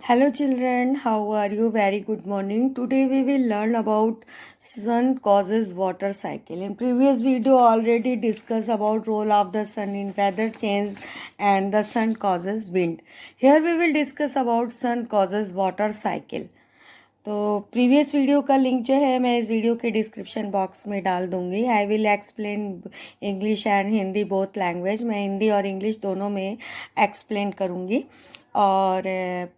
Hello children, how are you? Very good morning. Today we will learn about sun causes water cycle. In previous video already discussed about role of the sun in weather change and the sun causes wind. Here we will discuss about sun causes water cycle. तो previous video का link जो है मैं इस video के description box में डाल दूंगी. I will explain English and Hindi both language. मैं हिंदी और इंग्लिश दोनों में एक्सप्लेन करूंगी. और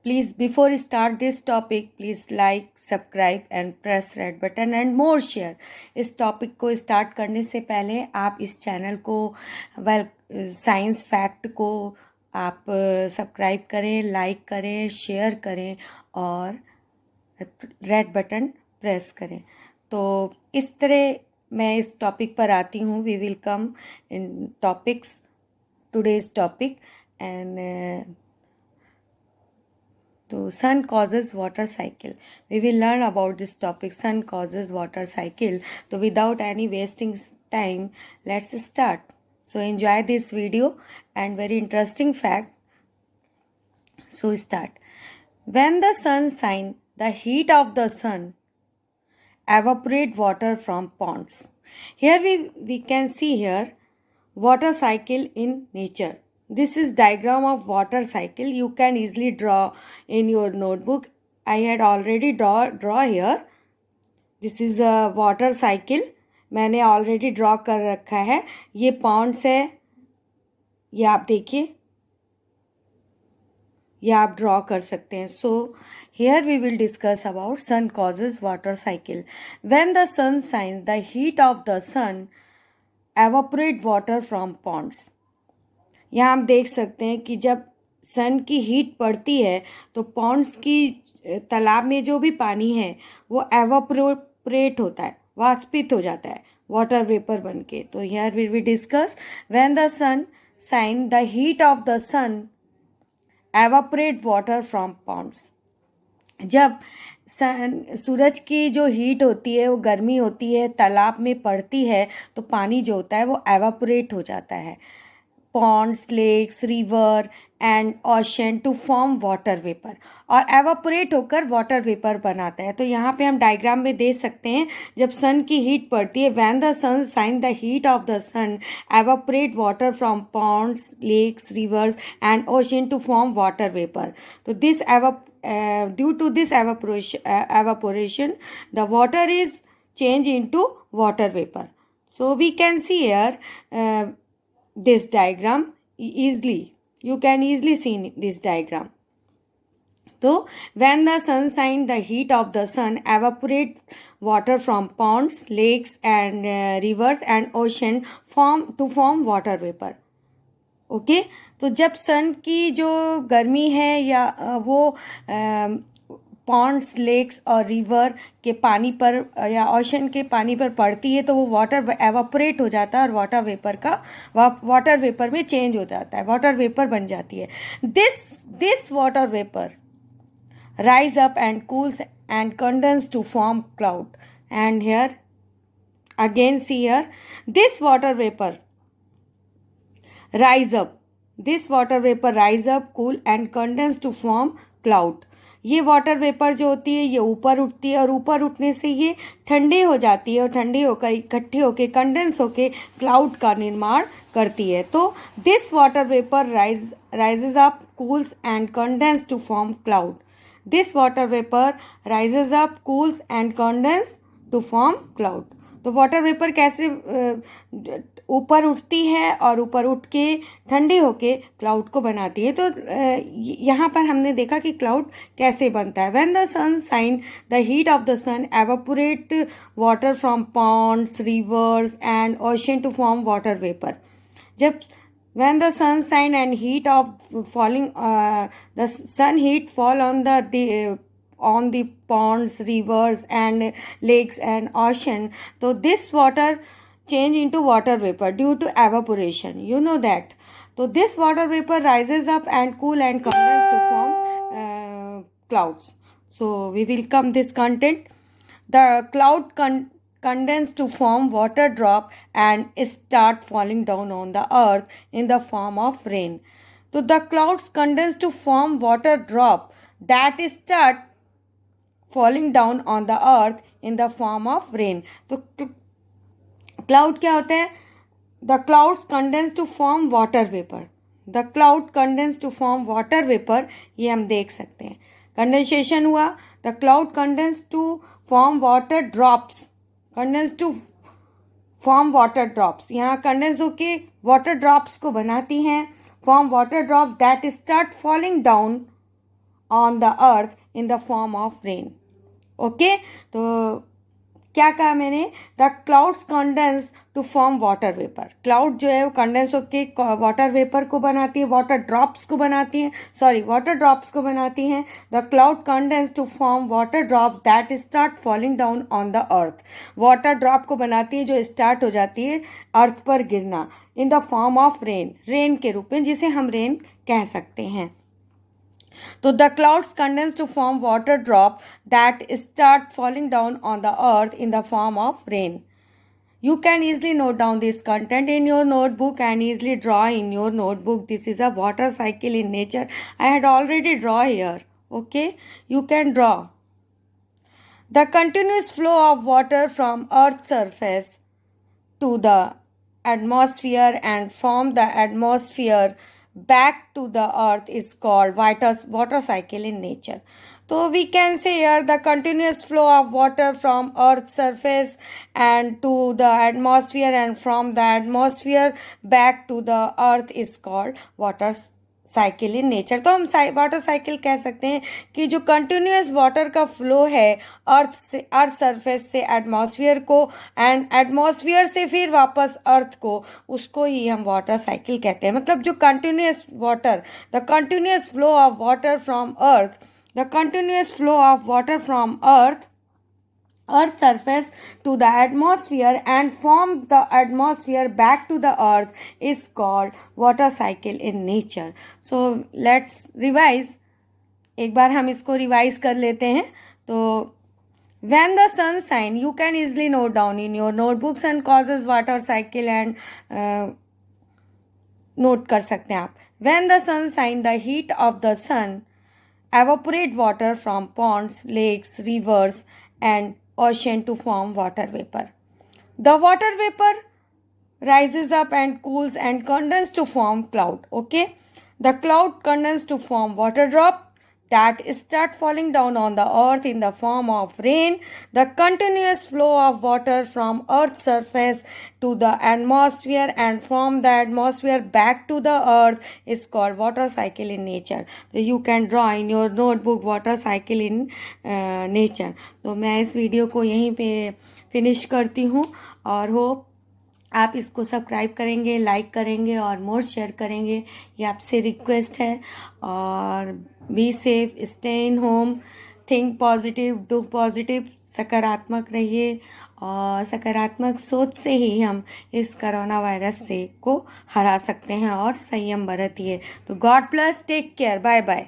please before start this topic please like subscribe and press red button and more share. इस टॉपिक को स्टार्ट करने से पहले आप इस चैनल को साइंस फैक्ट को आप सब्सक्राइब करें, लाइक करें, शेयर करें और रेड बटन प्रेस करें. तो इस तरह मैं इस टॉपिक पर आती हूँ. We will come in topics today's topic and तो sun causes water cycle. We will learn about this topic, sun causes water cycle. So without any wasting time, let's start. So enjoy this video and very interesting fact. So start. When the sun shines, the heat of the sun evaporate water from ponds. Here we can see here water cycle in nature. This is diagram of water cycle. You can easily draw in your notebook. I had already draw here. This is a water cycle. मैंने already draw कर रखा है. ये ponds है. ये आप देखिए. ये आप draw कर सकते हैं. So here we will discuss about sun causes water cycle. When the sun shines, the heat of the sun evaporate water from ponds. यहाँ आप देख सकते हैं कि जब सन की हीट पड़ती है तो पॉन्ड्स की तालाब में जो भी पानी है वो एवापोरेट होता है, वाष्पित हो जाता है वाटर वेपर बन के. तो here will we discuss when the sun shine the heat of the sun evaporate water from ponds. जब सूरज की जो हीट होती है, वो गर्मी होती है, तालाब में पड़ती है तो पानी जो होता है वो एवापोरेट हो जाता है. ponds, lakes, river and ocean to form water vapor और evaporate होकर water vapor बनाता है. तो यहाँ पे हम डायग्राम में देख सकते हैं जब सन की हीट पड़ती है, when the sun shines, the heat of the sun evaporate water from ponds, lakes, rivers and ocean to form water vapor. तो this due to this evaporation the water is changed into water vapor. So we can see here this diagram easily. You can easily see this diagram. So when the sun shines, the heat of the sun evaporate water from ponds, lakes and rivers and ocean to form water vapor. Okay तो जब सन की जो गर्मी है या वो Pond's, lakes और river के पानी पर या ओशन के पानी पर पड़ती है तो वो वाटर एवापोरेट हो जाता है और वाटर वेपर में चेंज हो जाता है, वाटर वेपर बन जाती है. This water vapour rise up and cools and condense to form cloud. And here again see here this water vapour rise up. This water vapor rise up, cool and condense to form cloud. ये water vapour जो होती है ये ऊपर उठती है और ऊपर उठने से ये ठंडी हो जाती है और ठंडी होकर इकट्ठी होकर कंडेंस होकर क्लाउड का निर्माण करती है. तो this water vapour rises up, cools and condense to form cloud. This water vapor rises up, cools and condense to form cloud. तो वाटर वेपर कैसे ऊपर उठती है और ऊपर उठ के ठंडी होके क्लाउड को बनाती है. तो यहाँ पर हमने देखा कि क्लाउड कैसे बनता है. When the sun shine the heat of the sun evaporate water from ponds, rivers and ocean to form water vapour. जब when the sun shine and heat of falling the sun heat fall on the ponds, rivers and lakes and ocean, so this water change into water vapor due to evaporation. You know that. So this water vapor rises up and cool and condense to form clouds. So we will come this content. The cloud condense to form water drop and start falling down on the earth in the form of rain. So the clouds condense to form water drop. that start falling down on the earth in the form of rain. तो cloud क्या होता है? The clouds condense to form water vapor. The cloud condense to form water vapor, ये हम देख सकते हैं. Condensation हुआ. The cloud condense to form water drops. Condense to form water drops. यहाँ कंडेंस होके वाटर ड्रॉप्स को बनाती हैं. Form water drops that start falling down on the earth in the form of rain. Okay, तो क्या कहा मैंने? The clouds condense to form water vapour. Cloud जो है वो कंडेंस होके वाटर वेपर को बनाती है, वाटर ड्रॉप्स को बनाती हैं, वाटर ड्रॉप्स को बनाती हैं. The cloud condense to form water drops that start falling down on the earth. Water drop को बनाती है जो स्टार्ट हो जाती है अर्थ पर गिरना, in the form of rain. Rain के रूप में, जिसे हम रेन कह सकते हैं. So the clouds condense to form water drop that start falling down on the earth in the form of rain. You can easily note down this content in your notebook and easily draw in your notebook. This is a water cycle in nature. I had already draw here. Okay, you can draw. The continuous flow of water from Earth's surface to the atmosphere and from the atmosphere back to the earth is called water cycle in nature. So we can say here the continuous flow of water from earth's surface and to the atmosphere and from the atmosphere back to the earth is called water cycle in nature. तो हम water cycle कह सकते हैं कि जो continuous water का flow है earth surface से एटमॉस्फेयर को एंड एटमॉस्फेयर से फिर वापस अर्थ को, उसको ही हम वाटर साइकिल कहते हैं. मतलब जो continuous water, the continuous flow of water from earth, the continuous flow of water from earth surface to the atmosphere and from the atmosphere back to the earth is called water cycle in nature. So let's revise. एक बार हम इसको revise कर लेते हैं. तो when the sun shine, you can easily note down in your notebooks and causes water cycle and note कर सकते हैं आप. When the sun shine, the heat of the sun evaporate water from ponds, lakes, rivers and ocean to form water vapor. The water vapor rises up and cools and condenses to form cloud. Okay, the cloud condenses to form water drop that start falling down on the earth in the form of rain. The continuous flow of water from earth's surface to the atmosphere and from the atmosphere back to the earth is called water cycle in nature. So you can draw in your notebook water cycle in nature. तो मैं इस video को यहीं पे finish करती हूँ और hope आप इसको सब्सक्राइब करेंगे, लाइक करेंगे और मोर शेयर करेंगे. ये आपसे रिक्वेस्ट है. और be safe, stay in home, think positive, do positive. सकारात्मक रहिए और सकारात्मक सोच से ही हम इस कोरोना वायरस से को हरा सकते हैं. और संयम बरतिए. तो God bless, take care, bye bye.